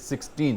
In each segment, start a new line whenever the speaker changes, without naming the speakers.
16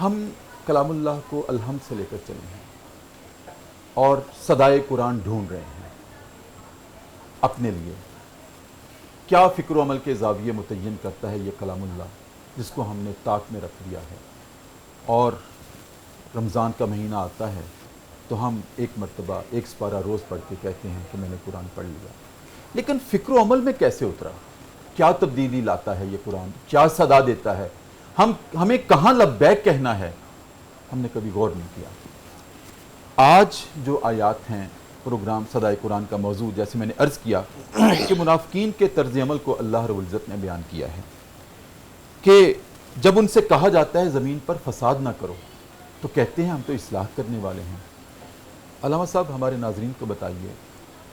ہم کلام اللہ کو الحمد سے لے کر چلے ہیں اور صدائے قرآن ڈھونڈ رہے ہیں اپنے لیے. کیا فکر و عمل کے زاویے متعین کرتا ہے یہ کلام اللہ جس کو ہم نے طاق میں رکھ دیا ہے, اور رمضان کا مہینہ آتا ہے تو ہم ایک مرتبہ ایک سپارہ روز پڑھ کے کہتے ہیں کہ میں نے قرآن پڑھ لیا. لیکن فکر و عمل میں کیسے اترا؟ کیا تبدیلی لاتا ہے یہ قرآن؟ کیا صدا دیتا ہے؟ ہمیں کہاں لبیک کہنا ہے؟ ہم نے کبھی غور نہیں کیا. آج جو آیات ہیں پروگرام صدائے قرآن کا موضوع, جیسے میں نے عرض کیا کہ منافقین کے طرز عمل کو اللہ رب العزت نے بیان کیا ہے کہ جب ان سے کہا جاتا ہے زمین پر فساد نہ کرو تو کہتے ہیں ہم تو اصلاح کرنے والے ہیں. علامہ صاحب ہمارے ناظرین کو بتائیے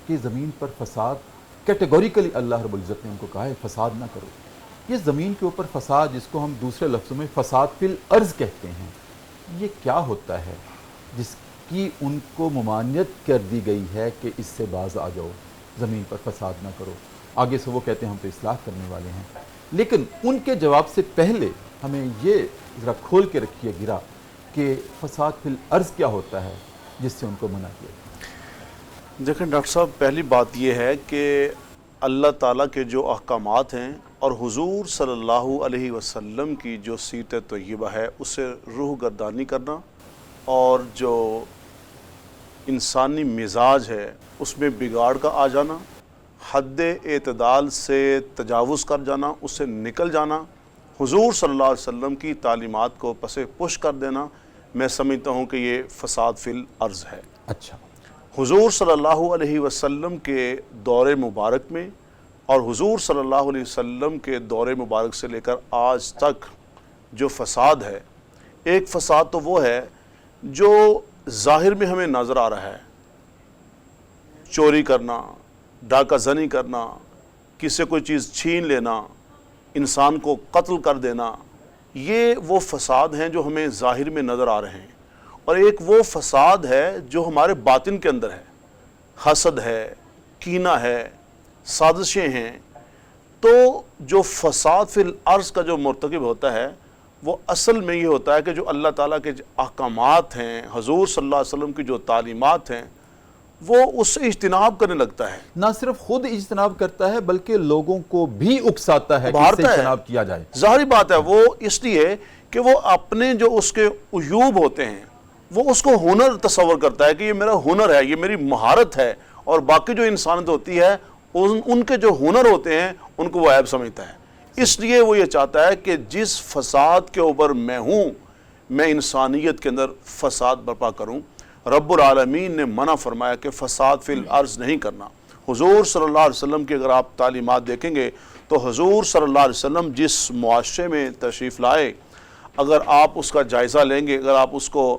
کہ زمین پر فساد کیٹیگوریکلی اللہ رب العزت نے ان کو کہا ہے فساد نہ کرو. یہ زمین کے اوپر فساد, جس کو ہم دوسرے لفظوں میں فساد فی الارض کہتے ہیں, یہ کیا ہوتا ہے جس کی ان کو ممانعت کر دی گئی ہے کہ اس سے باز آ جاؤ, زمین پر فساد نہ کرو. آگے سے وہ کہتے ہیں ہم تو اصلاح کرنے والے ہیں. لیکن ان کے جواب سے پہلے ہمیں یہ ذرا کھول کے رکھیے گرا کہ فساد فی الارض کیا ہوتا ہے جس سے ان کو منع کیا.
دیکھیں ڈاکٹر صاحب, پہلی بات یہ ہے کہ اللہ تعالیٰ کے جو احکامات ہیں اور حضور صلی اللہ علیہ وسلم کی جو سیرت طیبہ ہے اس سے روح گردانی کرنا, اور جو انسانی مزاج ہے اس میں بگاڑ کا آ جانا, حد اعتدال سے تجاوز کر جانا, اس سے نکل جانا, حضور صلی اللہ علیہ وسلم کی تعلیمات کو پس پش کر دینا, میں سمجھتا ہوں کہ یہ فساد فی الارض ہے.
اچھا,
حضور صلی اللہ علیہ وسلم کے دور مبارک میں اور حضور صلی اللہ علیہ وسلم کے دور مبارک سے لے کر آج تک جو فساد ہے, ایک فساد تو وہ ہے جو ظاہر میں ہمیں نظر آ رہا ہے, چوری کرنا, ڈاکہ زنی کرنا, کسی سے کوئی چیز چھین لینا, انسان کو قتل کر دینا, یہ وہ فساد ہیں جو ہمیں ظاہر میں نظر آ رہے ہیں. اور ایک وہ فساد ہے جو ہمارے باطن کے اندر ہے, حسد ہے, کینہ ہے, سازشیں ہیں. تو جو فساد فی الارض کا جو مرتکب ہوتا ہے وہ اصل میں یہ ہوتا ہے کہ جو اللہ تعالیٰ کے احکامات ہیں, حضور صلی اللہ علیہ وسلم کی جو تعلیمات ہیں, وہ اس سے اجتناب کرنے لگتا ہے.
نہ صرف خود اجتناب کرتا ہے بلکہ لوگوں کو بھی اکساتا ہے کہ اس سے اجتناب کیا جائے.
ظاہری بات ہے, وہ اس لیے کہ وہ اپنے جو اس کے عیوب ہوتے ہیں وہ اس کو ہنر تصور کرتا ہے کہ یہ میرا ہنر ہے, یہ میری مہارت ہے, اور باقی جو انسانیت ہوتی ہے ان کے جو ہنر ہوتے ہیں ان کو وہ عیب سمجھتا ہے. اس لیے وہ یہ چاہتا ہے کہ جس فساد کے اوپر میں ہوں, میں انسانیت کے اندر فساد برپا کروں. رب العالمین نے منع فرمایا کہ فساد فی الارض نہیں کرنا. حضور صلی اللہ علیہ وسلم کی اگر آپ تعلیمات دیکھیں گے تو حضور صلی اللہ علیہ وسلم جس معاشرے میں تشریف لائے, اگر آپ اس کا جائزہ لیں گے, اگر آپ اس کو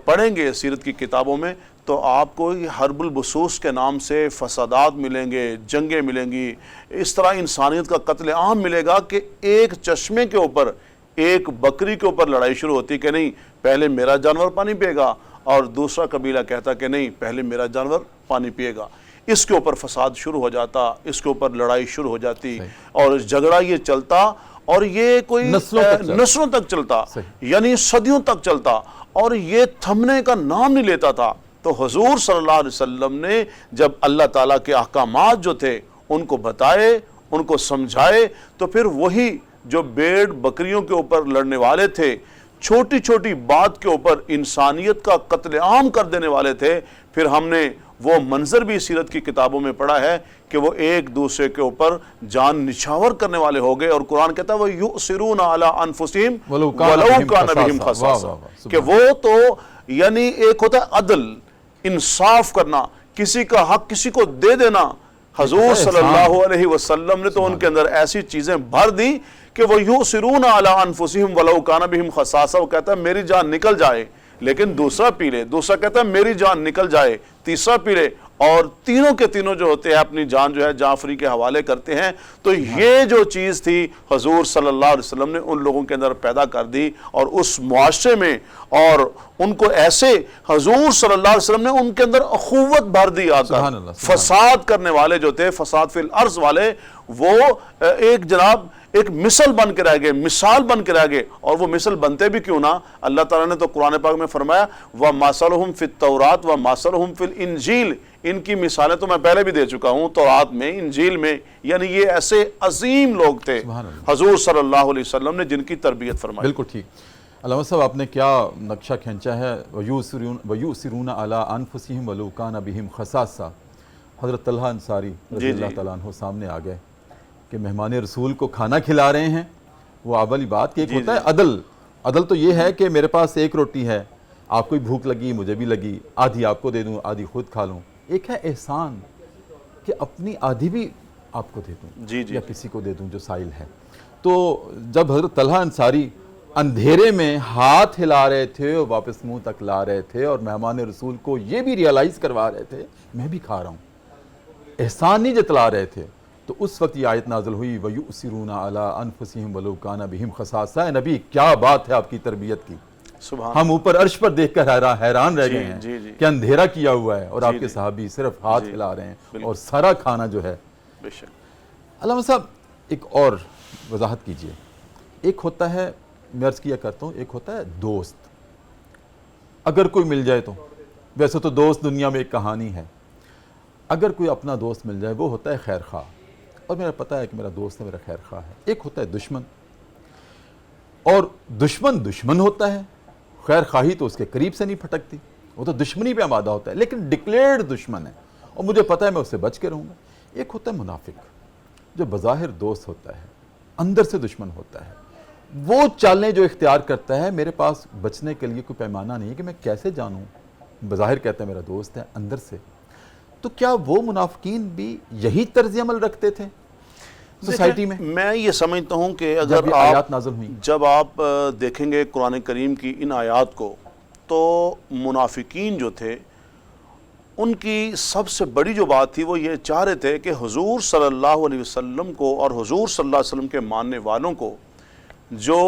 پڑھیں گے سیرت کی کتابوں میں, تو آپ کو حرب البسوس کے نام سے فسادات ملیں گے, جنگیں ملیں گی, اس طرح انسانیت کا قتل عام ملے گا کہ ایک چشمے کے اوپر, ایک بکری کے اوپر لڑائی شروع ہوتی کہ نہیں پہلے میرا جانور پانی پیے گا, اور دوسرا قبیلہ کہتا کہ نہیں پہلے میرا جانور پانی پیے گا. اس کے اوپر فساد شروع ہو جاتا, اس کے اوپر لڑائی شروع ہو جاتی, اور جھگڑا یہ چلتا, اور یہ کوئی نسلوں تک چلتا, یعنی صدیوں تک چلتا, اور یہ تھمنے کا نام نہیں لیتا تھا. تو حضور صلی اللہ علیہ وسلم نے جب اللہ تعالیٰ کے احکامات جو تھے ان کو بتائے, ان کو سمجھائے, تو پھر وہی جو بھیڑ بکریوں کے اوپر لڑنے والے تھے, چھوٹی چھوٹی بات کے اوپر انسانیت کا قتل عام کر دینے والے تھے, پھر ہم نے وہ منظر بھی سیرت کی کتابوں میں پڑھا ہے کہ وہ ایک دوسرے کے اوپر جان نچھاور کرنے والے ہو گئے. اور قرآن کہتا ہے وَيُؤْثِرُونَ عَلَىٰ أَنفُسِهِمْ وَلَوْ كَانَ بِهِمْ خَصَاصَةٌ, کہ وہ تو یعنی ایک ہوتا ہے عدل, انصاف کرنا, کسی کا حق کسی کو دے دینا. حضور صلی اللہ علیہ وسلم نے تو ان کے اندر ایسی چیزیں بھر دی کہ وَيُؤْثِرُونَ عَلَىٰ أَنفُسِهِمْ وَلَوْ كَانَ بِهِمْ خَصَاصَةٌ. وہ کہتا ہے میری جان نکل جائے لیکن دوسرا پی لے, دوسرا کہتا ہے میری جان نکل جائے تیسرا پی لے, اور تینوں کے تینوں جو ہوتے ہیں اپنی جان جو ہے جعفری کے حوالے کرتے ہیں. تو یہ جو چیز تھی حضور صلی اللہ علیہ وسلم نے ان لوگوں کے اندر پیدا کر دی, اور اس معاشرے میں, اور ان کو ایسے حضور صلی اللہ علیہ وسلم نے ان کے اندر اخوت بھر دی آ کر. فساد کرنے والے جو تھے, فساد فی الارض والے, وہ ایک جناب ایک مثل بن کے رہ گئے، مثال بن کے رہ گئے، اور وہ مثل بنتے بھی کیوں نہ، اللہ تعالیٰ نے تو قرآن پاک میں فرمایا وَمَثَلُهُمْ فِي التَّوْرَاةِ وَمَثَلُهُمْ فِي الْإِنْجِيلِ، ان کی مثالیں تو میں پہلے بھی دے چکا ہوں تورات میں، انجیل میں، یعنی یہ ایسے عظیم لوگ تھے حضور صلی اللہ علیہ وسلم نے جن کی تربیت فرمائی۔
بالکل ٹھیک۔ علامہ صاحب آپ نے کیا نقشہ کھینچا ہے، وَيُؤْثِرُونَ عَلَىٰ أَنفُسِهِمْ وَلَوْ كَانَ بِهِمْ خَصَاصَةٌ۔ حضرت طلحہ انصاری رضی اللہ تعالیٰ عنہ سامنے آ گئے کہ مہمان رسول کو کھانا کھلا رہے ہیں، وہ اولی بات کہ ایک ہوتا ہے عدل، عدل تو یہ ہے کہ میرے پاس ایک روٹی ہے، آپ کو بھی بھوک لگی مجھے بھی لگی، آدھی آپ کو دے دوں آدھی خود کھا لوں۔ ایک ہے احسان کہ اپنی آدھی بھی آپ کو دے دوں یا کسی کو دے دوں جو سائل ہے۔ تو جب حضرت طلحہ انصاری اندھیرے میں ہاتھ ہلا رہے تھے اور واپس منہ تک لا رہے تھے اور مہمان رسول کو یہ بھی ریالائز کروا رہے تھے میں بھی کھا رہا ہوں، احسان نہیں جتلا رہے تھے، تو اس وقت یہ آیت نازل ہوئی وَيُؤْثِرُونَ عَلَىٰ أَنفُسِهِمْ وَلَوْ كَانَ بِهِمْ خَصَاصَةٌ۔ اے نبی کیا بات ہے آپ کی تربیت کی، ہم اوپر عرش پر دیکھ کر حیران رہ گئے ہیں کہ اندھیرا کیا ہوا ہے اور آپ کے صحابی صرف ہاتھ ہلا رہے ہیں اور سارا کھانا جو ہے۔ علامہ صاحب ایک اور وضاحت کیجئے، ایک ہوتا ہے، میں عرض کیا کرتا ہوں، ایک ہوتا ہے دوست، اگر کوئی مل جائے تو، ویسے تو دوست دنیا میں ایک کہانی ہے، اگر کوئی اپنا دوست مل جائے وہ ہوتا ہے خیر خواہ، اور میرا پتہ ہے کہ میرا دوست ہے، میرا خیر خواہ ہے۔ ایک ہوتا ہے دشمن، اور دشمن دشمن ہوتا ہے، خیر خواہی تو اس کے قریب سے نہیں پھٹکتی، وہ تو دشمنی پہ آمادہ ہوتا ہے، لیکن ڈکلیئرڈ دشمن ہے اور مجھے پتہ ہے میں اس سے بچ کے رہوں گا۔ ایک ہوتا ہے منافق جو بظاہر دوست ہوتا ہے اندر سے دشمن ہوتا ہے، وہ چالیں جو اختیار کرتا ہے، میرے پاس بچنے کے لیے کوئی پیمانہ نہیں ہے کہ میں کیسے جانوں، بظاہر کہتا ہے میرا دوست ہے اندر سے۔ تو کیا وہ منافقین بھی یہی طرز عمل رکھتے تھے سوسائٹی میں؟
میں یہ سمجھتا ہوں کہ
جب
اگر
یہ آیات نازل ہوئیں،
جب آپ دیکھیں گے قرآن کریم کی ان آیات کو، تو منافقین جو تھے ان کی سب سے بڑی جو بات تھی وہ یہ چاہ رہے تھے کہ حضور صلی اللہ علیہ وسلم کو اور حضور صلی اللہ علیہ وسلم کے ماننے والوں کو جو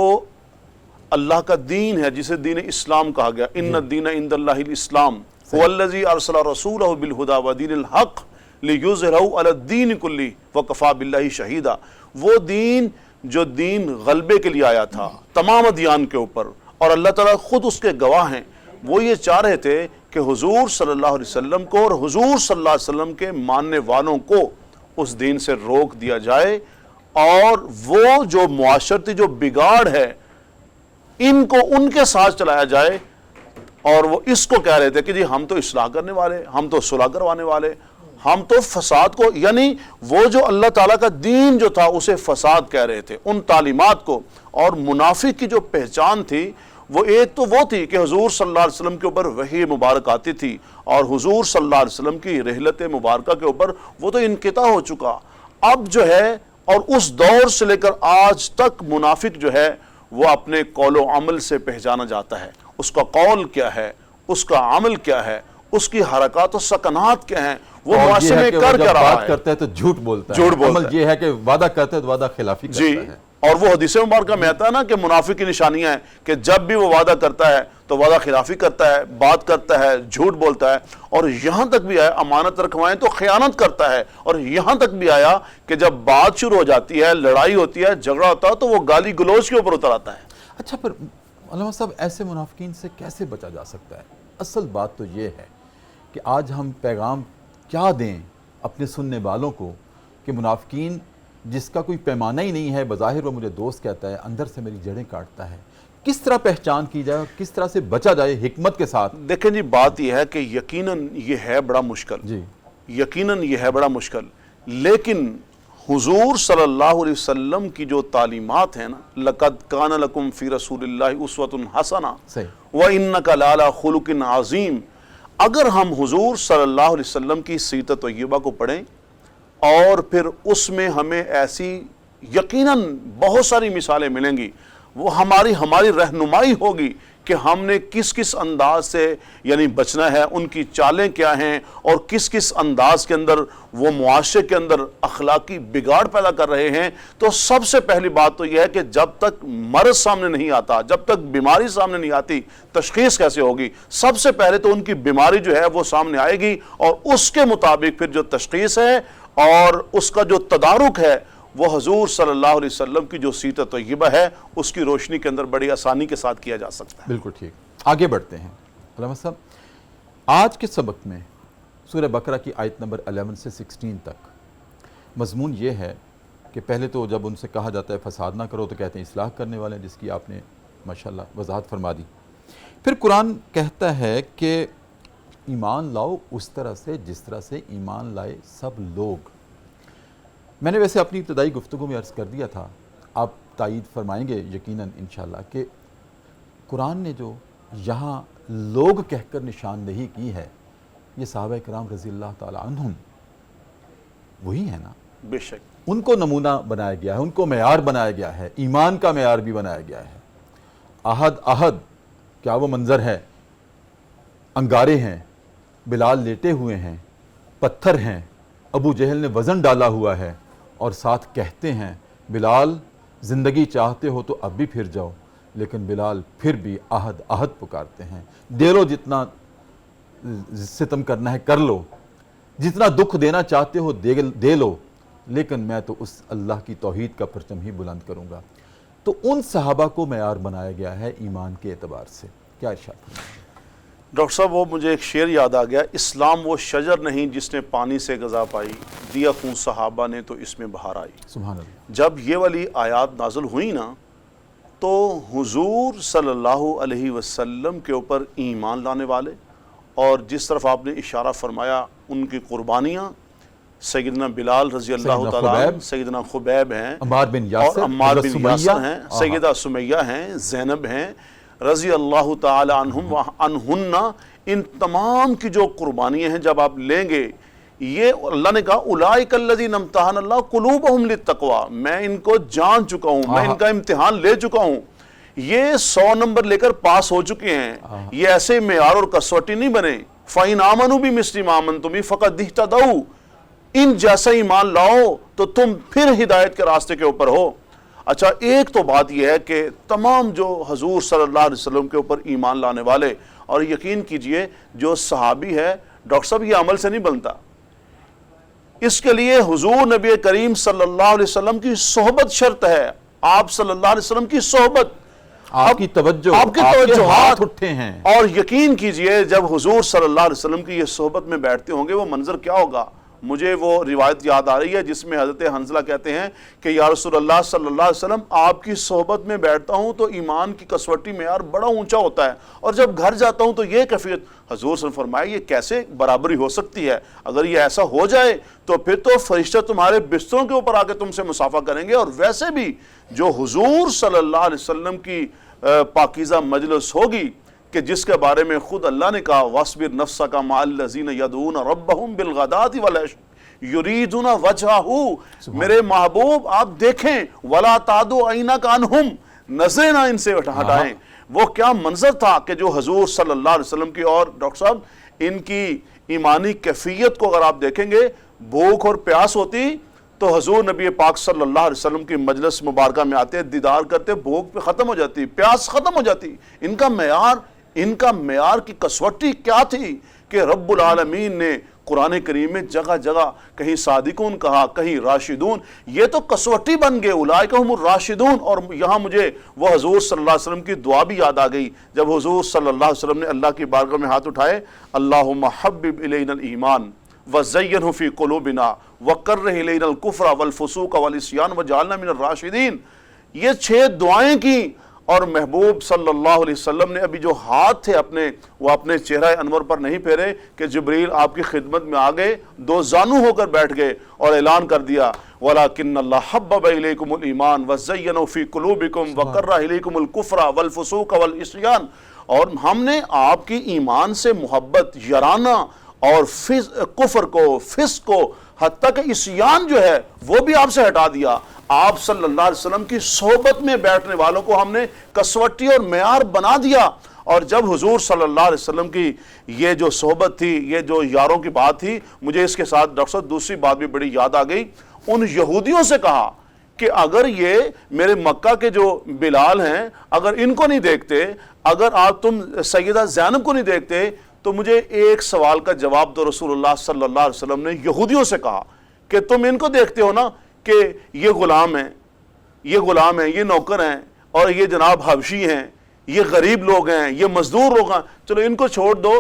اللہ کا دین ہے، جسے دین اسلام کہا گیا، ان الدین عند اللہ الاسلام هو الذی ارسل رسولہ بالہدی ودین الحق لیظہرہ علی الدین کلہ وکفی باللہ شہیدا، وہ دین جو دین غلبے کے لیے آیا تھا تمام ادیان کے اوپر، اور اللہ تعالیٰ خود اس کے گواہ ہیں، وہ یہ چاہ رہے تھے کہ حضور صلی اللہ علیہ وسلم کو اور حضور صلی اللہ علیہ وسلم کے ماننے والوں کو اس دین سے روک دیا جائے، اور وہ جو معاشرتی جو بگاڑ ہے ان کو ان کے ساتھ چلایا جائے، اور وہ اس کو کہہ رہے تھے کہ جی ہم تو اصلاح کرنے والے، ہم تو صلح کروانے والے، ہم تو فساد کو، یعنی وہ جو اللہ تعالیٰ کا دین جو تھا اسے فساد کہہ رہے تھے ان تعلیمات کو۔ اور منافق کی جو پہچان تھی وہ ایک تو وہ تھی کہ حضور صلی اللہ علیہ وسلم کے اوپر وحی مبارک آتی تھی، اور حضور صلی اللہ علیہ وسلم کی رحلت مبارکہ کے اوپر وہ تو انقطاع ہو چکا، اب جو ہے، اور اس دور سے لے کر آج تک منافق جو ہے وہ اپنے قول و عمل سے پہچانا جاتا ہے، اس کا قول کیا ہے، اس کا عمل کیا ہے، اس کی حرکات و سکنات کیا ہیں، وہ معاشرے میں کر کیا رہا ہے۔
بات کرتا ہے تو جھوٹ بولتا ہے، عمل یہ ہے کہ وعدہ کرتا ہے تو وعدہ خلافی کرتا ہے۔
اور وہ حدیث مبارکہ میں آتا ہے نا کہ منافق کی نشانیاں ہیں کہ جب بھی وہ وعدہ کرتا ہے تو وعدہ خلافی کرتا ہے، بات کرتا ہے، جھوٹ بولتا ہے، اور یہاں تک بھی آیا امانت رکھوائیں تو خیانت کرتا ہے، اور یہاں تک بھی آیا کہ جب بات شروع ہو جاتی ہے، لڑائی ہوتی ہے، جھگڑا ہوتا ہے، تو وہ گالی گلوچ کے اوپر اتر آتا ہے۔
اچھا، پر علامہ صاحب ایسے منافقین سے کیسے بچا جا سکتا ہے؟ اصل بات تو یہ ہے کہ آج ہم پیغام کیا دیں اپنے سننے والوں کو کہ منافقین جس کا کوئی پیمانہ ہی نہیں ہے، بظاہر وہ مجھے دوست کہتا ہے، اندر سے میری جڑیں کاٹتا ہے، کس طرح پہچان کی جائے اور کس طرح سے بچا جائے حکمت کے ساتھ؟
دیکھیں جی، بات یہ ہے کہ یقیناً یہ ہے بڑا مشکل،
جی
یقیناً یہ ہے بڑا مشکل، لیکن حضور صلی اللہ علیہ وسلم کی جو تعلیمات ہیں نا، لَقَدْ كَانَ لَكُمْ فِي رَسُولِ اللَّهِ أُسْوَةٌ حَسَنَةٌ وَإِنَّكَ لَعَلَىٰ خُلُقٍ عَظِيمٍ، اگر ہم حضور صلی اللہ علیہ وسلم کی سیرت طیبہ کو پڑھیں اور پھر اس میں ہمیں ایسی یقیناً بہت ساری مثالیں ملیں گی، وہ ہماری رہنمائی ہوگی کہ ہم نے کس کس انداز سے یعنی بچنا ہے، ان کی چالیں کیا ہیں، اور کس کس انداز کے اندر وہ معاشرے کے اندر اخلاقی بگاڑ پیدا کر رہے ہیں۔ تو سب سے پہلی بات تو یہ ہے کہ جب تک مرض سامنے نہیں آتا، جب تک بیماری سامنے نہیں آتی، تشخیص کیسے ہوگی؟ سب سے پہلے تو ان کی بیماری جو ہے وہ سامنے آئے گی، اور اس کے مطابق پھر جو تشخیص ہے اور اس کا جو تدارک ہے وہ حضور صلی اللہ علیہ وسلم کی جو سیرت طیبہ ہے اس کی روشنی کے اندر بڑی آسانی کے ساتھ کیا جا سکتا ہے۔
بالکل ٹھیک، آگے بڑھتے ہیں علامہ صاحب۔ آج کے سبق میں سورہ بقرہ کی آیت نمبر 11 سے 16 تک مضمون یہ ہے کہ پہلے تو جب ان سے کہا جاتا ہے فساد نہ کرو تو کہتے ہیں اصلاح کرنے والے ہیں، جس کی آپ نے ماشاءاللہ وضاحت فرما دی۔ پھر قرآن کہتا ہے کہ ایمان لاؤ اس طرح سے جس طرح سے ایمان لائے سب لوگ۔ میں نے ویسے اپنی ابتدائی گفتگو میں عرض کر دیا تھا، آپ تائید فرمائیں گے یقیناً انشاءاللہ، کہ قرآن نے جو یہاں لوگ کہہ کر نشاندہی کی ہے یہ صحابہ کرام رضی اللہ تعالی عنہم وہی ہے نا،
بے شک
ان کو نمونہ بنایا گیا ہے، ان کو معیار بنایا گیا ہے، ایمان کا معیار بھی بنایا گیا ہے۔ احد کیا وہ منظر ہے، انگارے ہیں، بلال لیٹے ہوئے ہیں، پتھر ہیں، ابو جہل نے وزن ڈالا ہوا ہے اور ساتھ کہتے ہیں بلال زندگی چاہتے ہو تو اب بھی پھر جاؤ، لیکن بلال پھر بھی احد پکارتے ہیں، دے لو جتنا ستم کرنا ہے کر لو، جتنا دکھ دینا چاہتے ہو دے لو، لیکن میں تو اس اللہ کی توحید کا پرچم ہی بلند کروں گا۔ تو ان صحابہ کو معیار بنایا گیا ہے ایمان کے اعتبار سے، کیا ارشاد فرمائیں؟
ڈاکٹر صاحب وہ مجھے ایک شعر یاد آ گیا، اسلام وہ شجر نہیں جس نے پانی سے غذا پائی، دیا خون صحابہ نے تو اس میں بہار آئی۔
سبحان اللہ۔
جب یہ والی آیات نازل ہوئی نا تو حضور صلی اللہ علیہ وسلم کے اوپر ایمان لانے والے اور جس طرف آپ نے اشارہ فرمایا ان کی قربانیاں، سیدنا بلال رضی اللہ تعالیٰ عنہ، سیدنا خبیب ہیں،
عمار بن
اور
یاسر،
عمار بن
سمیہ،
یاسر ہیں، سیدہ سمیہ ہیں، زینب ہیں رضی اللہ تعالی عنہم و عنہن، ان تمام کی جو قربانیاں ہیں جب آپ لیں گے، یہ اللہ نے کہا اولئک الذین امتحن اللہ قلوبہم للتقوی، میں ان کو جان چکا ہوں، میں ان کا امتحان لے چکا ہوں، یہ 100 نمبر لے کر پاس ہو چکے ہیں، یہ ایسے معیار اور کسوٹی نہیں بنے۔ فَإِنْ آمَنُوا بِمِثْلِ مَا آمَنْتُمْ بِهِ فَقَدِ اهْتَدَوْا، ان جیسا ایمان لاؤ تو تم پھر ہدایت کے راستے کے اوپر ہو۔ اچھا ایک تو بات یہ ہے کہ تمام جو حضور صلی اللہ علیہ وسلم کے اوپر ایمان لانے والے، اور یقین کیجئے جو صحابی ہے ڈاکٹر صاحب یہ عمل سے نہیں بنتا، اس کے لیے حضور نبی کریم صلی اللہ علیہ وسلم کی صحبت شرط ہے، آپ صلی اللہ علیہ وسلم کی صحبت،
آپ کی توجہ،
آپ کے
ہاتھ
توجہات
اٹھے ہیں۔
اور یقین کیجئے جب حضور صلی اللہ علیہ وسلم کی یہ صحبت میں بیٹھتے ہوں گے وہ منظر کیا ہوگا۔ مجھے وہ روایت یاد آ رہی ہے جس میں حضرت حنظلہ کہتے ہیں کہ یا رسول اللہ صلی اللہ علیہ وسلم آپ کی صحبت میں بیٹھتا ہوں تو ایمان کی کسوٹی معیار بڑا اونچا ہوتا ہے، اور جب گھر جاتا ہوں تو یہ کیفیت۔ حضور صلی اللہ علیہ وسلم فرمایا یہ کیسے برابری ہو سکتی ہے، اگر یہ ایسا ہو جائے تو پھر تو فرشتہ تمہارے بستروں کے اوپر آ کے تم سے مصافحہ کریں گے۔ اور ویسے بھی جو حضور صلی اللہ علیہ وسلم کی پاکیزہ مجلس ہوگی کہ جس کے بارے میں خود اللہ نے کہا وَاصْبِرْ نَفْسَكَ مَعَ الَّذِينَ يَدْعُونَ رَبَّهُمْ بِالْغَدَاةِ وَالْعَشِيِّ يُرِيدُونَ وَجْهَهُ، میرے محبوب آپ دیکھیں وَلَا تَعْدُ عَيْنَكَ عَنْهُمْ، نظریں نہ ان سے ہٹائیں۔ وہ کیا منظر تھا کہ جو حضور صلی اللہ علیہ وسلم کی، اور ڈاکٹر صاحب ان کی ایمانی کیفیت کو اگر آپ دیکھیں گے، بھوک اور پیاس ہوتی تو حضور نبی پاک صلی اللہ علیہ وسلم کی مجلس مبارکہ میں آتے، دیدار کرتے، بھوک پہ ختم ہو جاتی، پیاس ختم ہو جاتی۔ ان کا معیار کی کسوٹی کیا تھی کہ رب العالمین نے قرآن کریم میں جگہ جگہ کہیں صادقون کہا، کہیں راشدون، یہ تو کسوٹی بن گئے، اولئک ہم الراشدون۔ اور یہاں مجھے وہ حضور صلی اللہ علیہ وسلم کی دعا بھی یاد آ گئی جب حضور صلی اللہ علیہ وسلم نے اللہ کی بارگاہ میں ہاتھ اٹھائے، اللہم حبب الینا الایمان وزینہ فی قلوبنا وکرہ الینا الکفر والفسوق والعصیان وجعلنا من الراشدین، یہ 6 دعائیں کی، اور محبوب صلی اللہ علیہ وسلم نے ابھی جو ہاتھ تھے اپنے، وہ اپنے چہرہ انور پر نہیں پھیرے کہ جبریل آپ کی خدمت میں آ گئے، 2 زانو ہو کر بیٹھ گئے اور اعلان کر دیا وَلَكِنَّ اللَّهَ حَبَّبَ إِلَيْكُمُ الْإِيمَانَ وَزَيَّنَهُ فِي قُلُوبِكُمْ وَكَرَّهَ إِلَيْكُمُ الْكُفْرَ وَالْفُسُوقَ وَالْعِصْيَانَ، اور ہم نے آپ کی ایمان سے محبت، یارانہ اور کفر کو، فسق کو، حتیٰ کہ عصیان جو ہے وہ بھی آپ سے ہٹا دیا۔ آپ صلی اللہ علیہ وسلم کی صحبت میں بیٹھنے والوں کو ہم نے کسوٹی اور معیار بنا دیا۔ اور جب حضور صلی اللہ علیہ وسلم کی یہ جو صحبت تھی، یہ جو یاروں کی بات تھی، مجھے اس کے ساتھ ڈاکٹر صاحب دوسری بات بھی بڑی یاد آ گئی، ان یہودیوں سے کہا کہ اگر یہ میرے مکہ کے جو بلال ہیں اگر ان کو نہیں دیکھتے، اگر آپ تم سیدہ زینب کو نہیں دیکھتے تو مجھے ایک سوال کا جواب دو۔ رسول اللہ صلی اللہ علیہ وسلم نے یہودیوں سے کہا کہ تم ان کو دیکھتے ہو نا، کہ یہ غلام ہیں، یہ نوکر ہیں، اور یہ جناب حبشی ہیں، یہ غریب لوگ ہیں، یہ مزدور لوگ ہیں، چلو ان کو چھوڑ دو،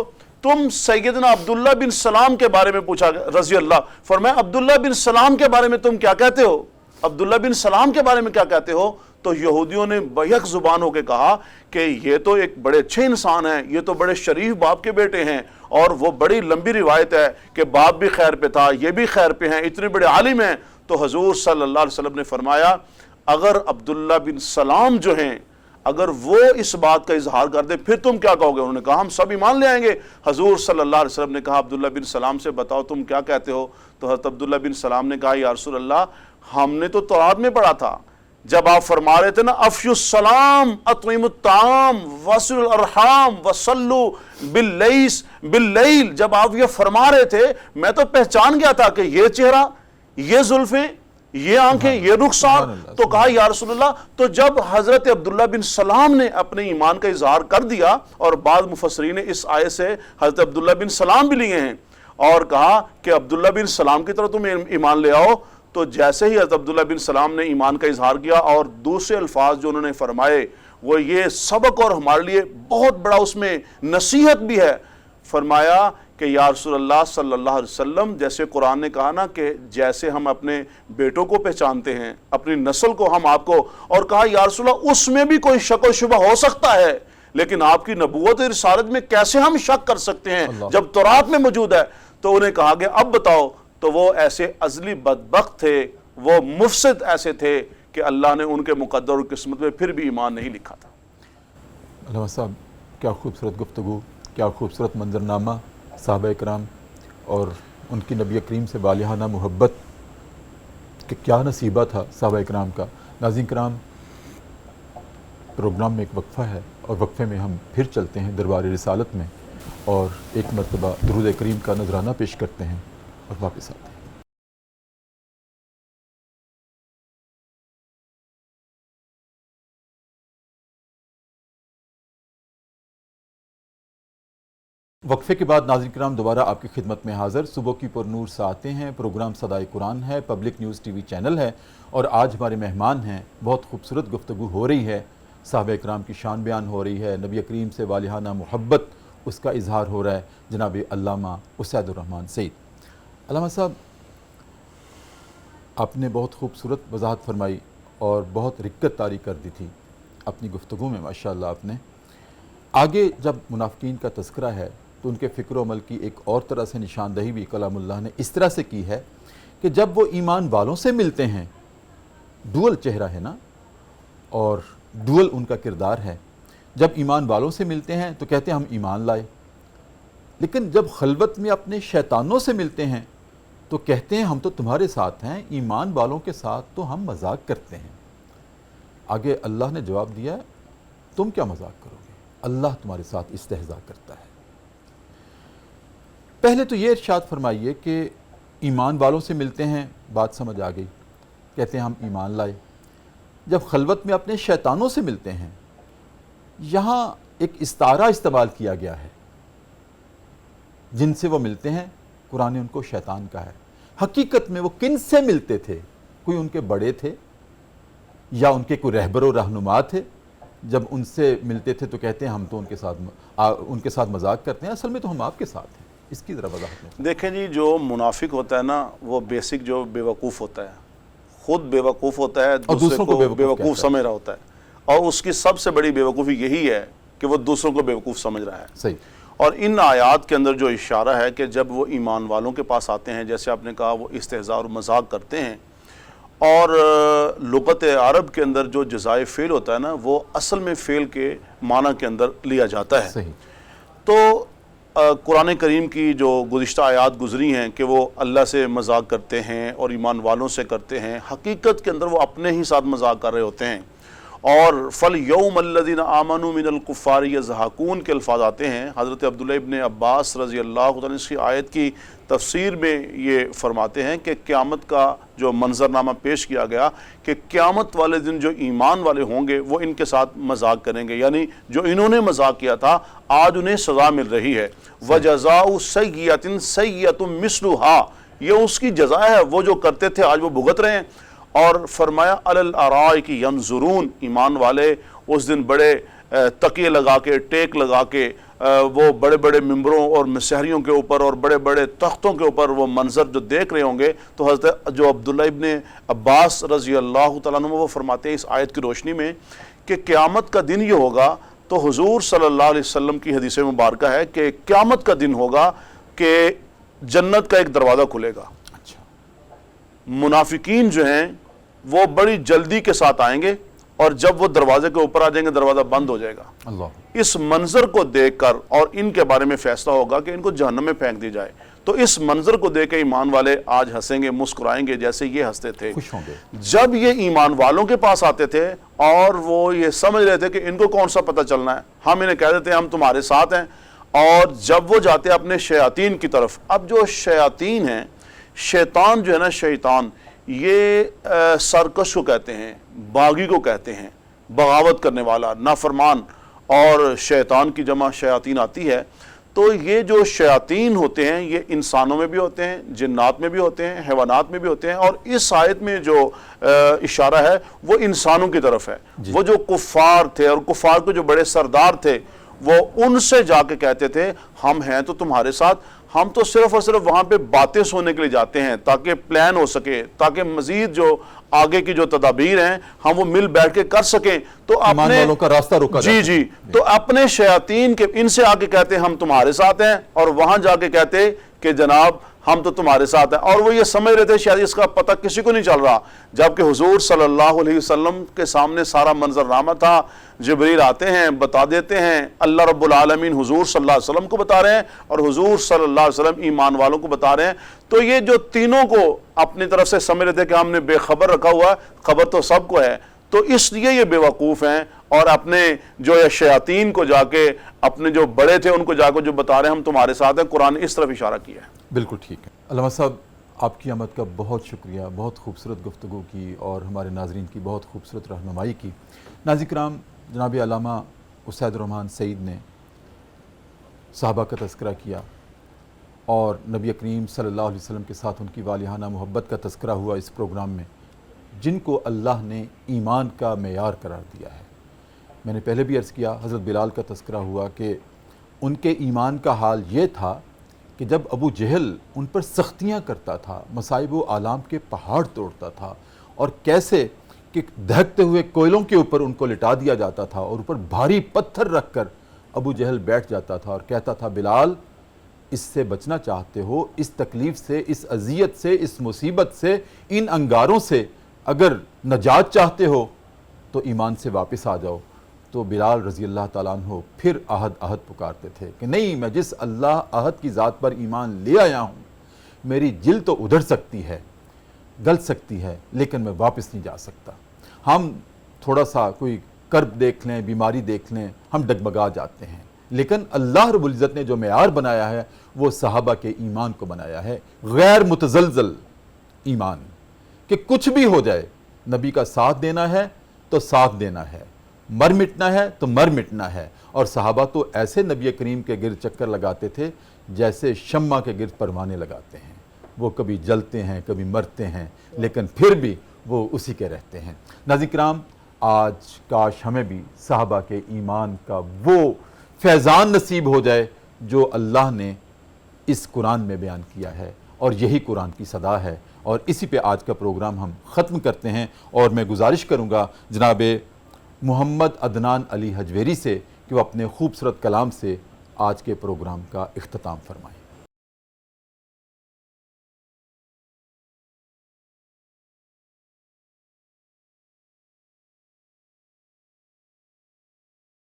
تم سیدنا عبداللہ بن سلام کے بارے میں پوچھا رضی اللہ، فرمایا عبداللہ بن سلام کے بارے میں تم کیا کہتے ہو؟ عبداللہ بن سلام کے بارے میں کیا کہتے ہو؟ تو یہودیوں نے بیک زبان ہو کے کہا کہ یہ تو ایک بڑے اچھے انسان ہیں، یہ تو بڑے شریف باپ کے بیٹے ہیں، اور وہ بڑی لمبی روایت ہے کہ باپ بھی خیر پہ تھا، یہ بھی خیر پہ ہیں، اتنے بڑے عالم ہیں۔ تو حضور صلی اللہ علیہ وسلم نے فرمایا اگر عبداللہ بن سلام جو ہیں اگر وہ اس بات کا اظہار کر دے پھر تم کیا کہو گے؟ انہوں نے کہا ہم سب ایمان لے آئیں گے۔ حضور صلی اللہ علیہ وسلم نے کہا عبداللہ بن سلام سے بتاؤ تم کیا کہتے ہو؟ تو حضرت عبداللہ بن سلام نے کہا یا رسول اللہ ہم نے تو تورات میں پڑھا تھا جب آپ فرما رہے تھے نا افشوا السلام اطعموا الطعام وصلوا الارحام وصلوا باللیل، جب آپ یہ فرما رہے تھے میں تو پہچان گیا تھا کہ یہ چہرہ، یہ زلفیں، یہ آنکھیں، یہ رخسار۔ تو کہا یا رسول اللہ تو جب حضرت عبداللہ بن سلام نے اپنے ایمان کا اظہار کر دیا، اور بعض مفسرین نے اس آیت سے حضرت عبداللہ بن سلام بھی لیے ہیں اور کہا کہ عبداللہ بن سلام کی طرف تم ایمان لے آؤ، تو جیسے ہی حضرت عبداللہ بن سلام نے ایمان کا اظہار کیا اور دوسرے الفاظ جو انہوں نے فرمائے وہ یہ سبق اور ہمارے لیے بہت بڑا اس میں نصیحت بھی ہے، فرمایا کہ یا رسول اللہ صلی اللہ علیہ وسلم جیسے قرآن نے کہا نا کہ جیسے ہم اپنے بیٹوں کو پہچانتے ہیں، اپنی نسل کو ہم آپ کو، اور کہا یا رسول اللہ اس میں بھی کوئی شک و شبہ ہو سکتا ہے لیکن آپ کی نبوت اور رسالت میں کیسے ہم شک کر سکتے ہیں جب تورات میں موجود ہے؟ تو انہیں کہا کہ اب بتاؤ، تو وہ ایسے ازلی بدبخت تھے، وہ مفسد ایسے تھے کہ اللہ نے ان کے مقدر اور قسمت میں پھر بھی ایمان نہیں لکھا تھا۔
علامہ صاحب کیا خوبصورت گفتگو، کیا خوبصورت منظرنامہ صحابہ اکرام اور ان کی نبی کریم سے والہانہ محبت کہ کیا نصیبہ تھا صحابہ اکرام کا۔ ناظرین کرام پروگرام میں ایک وقفہ ہے اور وقفے میں ہم پھر چلتے ہیں دربار رسالت میں اور ایک مرتبہ درود کریم کا نذرانہ پیش کرتے ہیں اور واپس آتے ہیں۔ وقفے کے بعد ناظرین کرام دوبارہ آپ کی خدمت میں حاضر، صبح کی پر نور ساعتیں ہیں، پروگرام صدائے قرآن ہے، public news T V channel ہے، اور آج ہمارے مہمان ہیں۔ بہت خوبصورت گفتگو ہو رہی ہے، صحابہ اکرام کی شان بیان ہو رہی ہے، نبی کریم سے والہانہ محبت اس کا اظہار ہو رہا ہے جناب علامہ اسید الرحمن سعید۔ علامہ صاحب آپ نے بہت خوبصورت وضاحت فرمائی اور بہت رکت طاری کر دی تھی اپنی گفتگو میں ماشاءاللہ آپ نے۔ آگے جب منافقین کا تذکرہ ہے تو ان کے فکر و عمل کی ایک اور طرح سے نشاندہی بھی کلام اللہ نے اس طرح سے کی ہے کہ جب وہ ایمان والوں سے ملتے ہیں، ڈوئل چہرہ ہے نا اور ڈوئل ان کا کردار ہے، جب ایمان والوں سے ملتے ہیں تو کہتے ہیں ہم ایمان لائے، لیکن جب خلوت میں اپنے شیطانوں سے ملتے ہیں تو کہتے ہیں ہم تو تمہارے ساتھ ہیں، ایمان والوں کے ساتھ تو ہم مذاق کرتے ہیں۔ آگے اللہ نے جواب دیا ہے تم کیا مذاق کرو گے، اللہ تمہارے ساتھ استہزاء کرتا ہے۔ پہلے تو یہ ارشاد فرمائیے کہ ایمان والوں سے ملتے ہیں، بات سمجھ آ گئی، کہتے ہیں ہم ایمان لائے۔ جب خلوت میں اپنے شیطانوں سے ملتے ہیں، یہاں ایک استعارہ استعمال کیا گیا ہے، جن سے وہ ملتے ہیں قرآن نے ان کو شیطان کہا ہے۔ حقیقت میں وہ کن سے ملتے تھے؟ کوئی ان کے بڑے تھے یا ان کے کوئی رہبر و رہنما تھے؟ جب ان سے ملتے تھے تو کہتے ہیں ہم تو ان کے ساتھ مذاق کرتے ہیں، اصل میں تو ہم آپ کے ساتھ ہیں۔ اس کی ذرا وضاحت میں
دیکھیں جی، جو منافق ہوتا ہے نا وہ بیسک جو بیوقوف ہوتا ہے، خود بیوقوف ہوتا ہے، دوسروں کو بیوقوف سمجھ رہا ہوتا ہے، اور اس کی سب سے بڑی بیوقوفی یہی ہے کہ وہ دوسروں کو بیوقوف سمجھ رہا ہے۔
صحیح۔
اور ان آیات کے اندر جو اشارہ ہے کہ جب وہ ایمان والوں کے پاس آتے ہیں، جیسے آپ نے کہا وہ استہزاء اور مذاق کرتے ہیں، اور لغت عرب کے اندر جو جزائے فعل ہوتا ہے نا وہ اصل میں فعل کے معنی کے اندر لیا جاتا ہے۔
صحیح۔
تو قرآن کریم کی جو گزشتہ آیات گزری ہیں کہ وہ اللہ سے مذاق کرتے ہیں اور ایمان والوں سے کرتے ہیں، حقیقت کے اندر وہ اپنے ہی ساتھ مذاق کر رہے ہوتے ہیں۔ اور فَالْيَوْمَ الَّذِينَ آمَنُوا مِنَ الْكُفَّارِ يَضْحَكُونَ کے الفاظ آتے ہیں۔ حضرت عبداللہ ابن عباس رضی اللہ عنہ اس کی آیت کی تفسیر میں یہ فرماتے ہیں کہ قیامت کا جو منظرنامہ پیش کیا گیا کہ قیامت والے دن جو ایمان والے ہوں گے وہ ان کے ساتھ مذاق کریں گے، یعنی جو انہوں نے مذاق کیا تھا آج انہیں سزا مل رہی ہے۔ وَجَزَاءُ سَيِّئَةٍ سَيِّئَةٌ مِثْلُهَا، یہ اس کی جزا ہے، وہ جو کرتے تھے آج وہ بھگت رہے ہیں۔ اور فرمایا علل ارائک ینظرون، ایمان والے اس دن بڑے تکیے لگا کے، ٹیک لگا کے، وہ بڑے بڑے ممبروں اور مسحریوں کے اوپر اور بڑے بڑے تختوں کے اوپر وہ منظر جو دیکھ رہے ہوں گے، تو حضرت جو عبداللہ ابن عباس رضی اللہ تعالیٰ عنہ وہ فرماتے ہیں اس آیت کی روشنی میں کہ قیامت کا دن یہ ہوگا، تو حضور صلی اللہ علیہ وسلم کی حدیث مبارکہ ہے کہ قیامت کا دن ہوگا کہ جنت کا ایک دروازہ کھلے گا، منافقین جو ہیں وہ بڑی جلدی کے ساتھ آئیں گے، اور جب وہ دروازے کے اوپر آ جائیں گے دروازہ بند ہو جائے گا۔
اللہ،
اس منظر کو دیکھ کر اور ان کے بارے میں فیصلہ ہوگا کہ ان کو جہنم میں پھینک دی جائے۔ تو اس منظر کو دیکھ کے ایمان والے آج ہنسیں گے، مسکرائیں گے جیسے یہ ہنستے تھے
خوش ہوں گے۔
جب یہ ایمان والوں کے پاس آتے تھے اور وہ یہ سمجھ رہے تھے کہ ان کو کون سا پتہ چلنا ہے، ہم انہیں کہہ دیتے ہیں ہم تمہارے ساتھ ہیں، اور جب وہ جاتے اپنے شیاطین کی طرف، اب جو شیاطین ہیں، شیطان جو ہے نا، شیطان یہ سرکش کو کہتے ہیں، باغی کو کہتے ہیں، بغاوت کرنے والا، نافرمان، اور شیطان کی جمع شیاطین آتی ہے۔ تو یہ جو شیاطین ہوتے ہیں یہ انسانوں میں بھی ہوتے ہیں، جنات میں بھی ہوتے ہیں، حیوانات میں بھی ہوتے ہیں، اور اس آیت میں جو اشارہ ہے وہ انسانوں کی طرف ہے۔ وہ جو کفار تھے اور کفار کے جو بڑے سردار تھے وہ ان سے جا کے کہتے تھے ہم ہیں تو تمہارے ساتھ، ہم تو صرف اور صرف وہاں پہ باتیں سننے کے لیے جاتے ہیں تاکہ پلان ہو سکے، تاکہ مزید جو آگے کی جو تدابیر ہیں ہم وہ مل بیٹھ کے کر سکیں۔ تو
ایمان والوں کا راستہ روکا جاتا ہے۔
جی تو اپنے شیاطین کے ان سے آگے کہتے ہم تمہارے ساتھ ہیں، اور وہاں جا کے کہتے کہ جناب ہم تو تمہارے ساتھ ہیں، اور وہ یہ سمجھ رہے تھے شاید اس کا پتہ کسی کو نہیں چل رہا، جبکہ حضور صلی اللہ علیہ وسلم کے سامنے سارا منظرنامہ تھا، جبریل آتے ہیں بتا دیتے ہیں، اللہ رب العالمین حضور صلی اللہ علیہ وسلم کو بتا رہے ہیں، اور حضور صلی اللہ علیہ وسلم ایمان والوں کو بتا رہے ہیں۔ تو یہ جو تینوں کو اپنی طرف سے سمجھ رہے تھے کہ ہم نے بے خبر رکھا ہوا، خبر تو سب کو ہے، تو اس لیے یہ بے وقوف ہیں، اور اپنے جو شیاطین کو جا کے، اپنے جو بڑے تھے ان کو جا کے جو بتا رہے ہیں ہم تمہارے ساتھ ہیں۔ قرآن نے اس طرف اشارہ کیا ہے۔
بالکل ٹھیک ہے علامہ صاحب، آپ کی آمد کا بہت شکریہ، بہت خوبصورت گفتگو کی اور ہمارے ناظرین کی بہت خوبصورت رہنمائی کی۔ ناظرین کرام، جناب علامہ اسید الرحمن سعید نے صحابہ کا تذکرہ کیا اور نبی کریم صلی اللہ علیہ وسلم کے ساتھ ان کی والہانہ محبت کا تذکرہ ہوا اس پروگرام میں، جن کو اللہ نے ایمان کا معیار قرار دیا ہے۔ میں نے پہلے بھی عرض کیا، حضرت بلال کا تذکرہ ہوا کہ ان کے ایمان کا حال یہ تھا کہ جب ابو جہل ان پر سختیاں کرتا تھا، مصائب و آلام کے پہاڑ توڑتا تھا، اور کیسے کہ دہکتے ہوئے کوئلوں کے اوپر ان کو لٹا دیا جاتا تھا اور اوپر بھاری پتھر رکھ کر ابو جہل بیٹھ جاتا تھا اور کہتا تھا بلال اس سے بچنا چاہتے ہو، اس تکلیف سے، اس اذیت سے، اس مصیبت سے، ان انگاروں سے اگر نجات چاہتے ہو تو ایمان سے واپس آ جاؤ۔ تو بلال رضی اللہ تعالیٰ عنہ پھر احد پکارتے تھے کہ نہیں، میں جس اللہ احد کی ذات پر ایمان لے آیا ہوں، میری جلد تو ادھر سکتی ہے، گل سکتی ہے، لیکن میں واپس نہیں جا سکتا۔ ہم تھوڑا سا کوئی کرب دیکھ لیں، بیماری دیکھ لیں، ہم ڈگمگا جاتے ہیں، لیکن اللہ رب العزت نے جو معیار بنایا ہے وہ صحابہ کے ایمان کو بنایا ہے، غیر متزلزل ایمان، کہ کچھ بھی ہو جائے نبی کا ساتھ دینا ہے تو ساتھ دینا ہے، مر مٹنا ہے تو مر مٹنا ہے۔ اور صحابہ تو ایسے نبی کریم کے گرد چکر لگاتے تھے جیسے شمع کے گرد پروانے لگاتے ہیں، وہ کبھی جلتے ہیں کبھی مرتے ہیں، لیکن پھر بھی وہ اسی کے رہتے ہیں۔ ناظرین کرام، آج کاش ہمیں بھی صحابہ کے ایمان کا وہ فیضان نصیب ہو جائے جو اللہ نے اس قرآن میں بیان کیا ہے، اور یہی قرآن کی صدا ہے، اور اسی پہ آج کا پروگرام ہم ختم کرتے ہیں۔ اور میں گزارش کروں گا جناب محمد عدنان علی حجویری سے کہ وہ اپنے خوبصورت کلام سے آج کے پروگرام کا اختتام فرمائیں۔